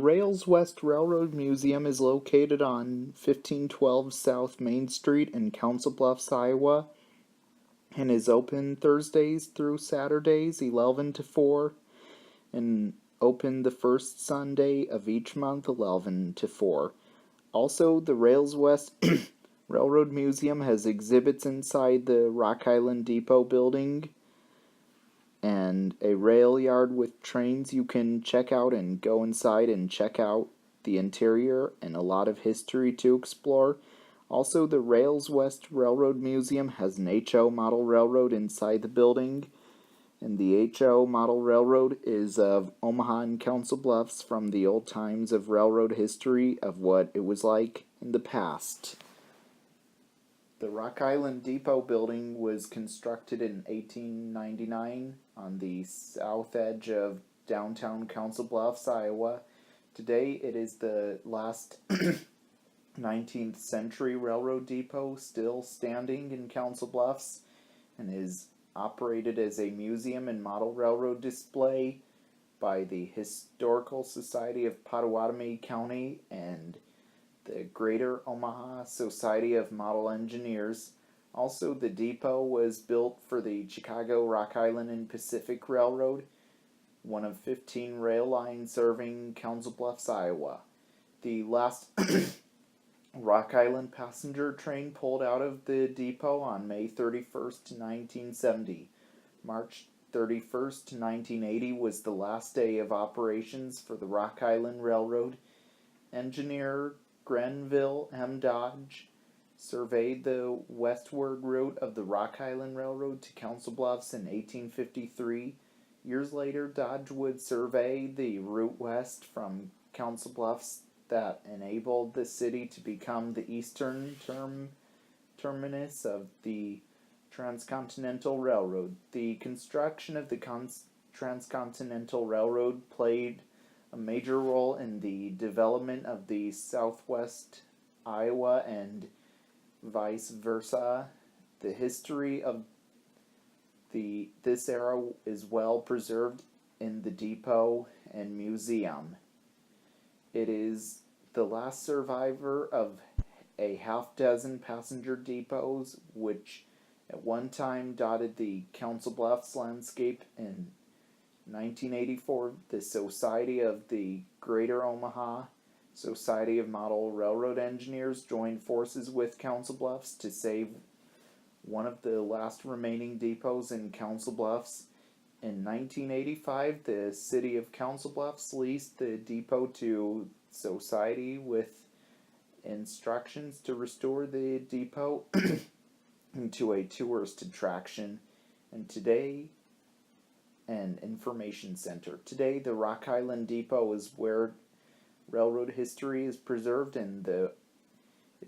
Railswest Railroad Museum is located on 1512 South Main Street in Council Bluffs, Iowa, and is open Thursdays through Saturdays, 11 to 4, and open the first Sunday of each month, 11 to 4. Also, the Railswest Railroad Museum has exhibits inside the Rock Island Depot building and a rail yard with trains you can check out and go inside and check out the interior and a lot of history to explore. Also, the Railswest Railroad Museum has an HO model railroad inside the building, and the HO model railroad is of Omaha and Council Bluffs from the old times of railroad history of what it was like in the past. The Rock Island Depot building was constructed in 1899 on the south edge of downtown Council Bluffs, Iowa. Today it is the last 19th century railroad depot still standing in Council Bluffs and is operated as a museum and model railroad display by the Historical Society of Pottawatomie County and the Greater Omaha Society of Model Engineers. Also, the depot was built for the Chicago, Rock Island, and Pacific Railroad, one of 15 rail lines serving Council Bluffs, Iowa. The last Rock Island passenger train pulled out of the depot on May 31st, 1970. March 31st, 1980 was the last day of operations for the Rock Island Railroad. Engineer Grenville M. Dodge surveyed the westward route of the Rock Island Railroad to Council Bluffs in 1853. Years later, Dodge would survey the route west from Council Bluffs that enabled the city to become the eastern terminus of the Transcontinental Railroad. The construction of the Transcontinental Railroad played a major role in the development of the Southwest Iowa and vice versa. The history of this era is well preserved in the depot and museum. It is the last survivor of a half-dozen passenger depots which at one time dotted the Council Bluffs landscape. In 1984, the Society of the Greater Omaha Society of Model Railroad Engineers joined forces with Council Bluffs to save one of the last remaining depots in Council Bluffs. In 1985, the city of Council Bluffs leased the depot to Society with instructions to restore the depot into a tourist attraction and an information center. Today, the Rock Island Depot is where railroad history is preserved and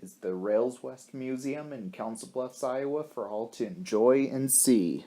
is the Railswest Museum in Council Bluffs, Iowa for all to enjoy and see.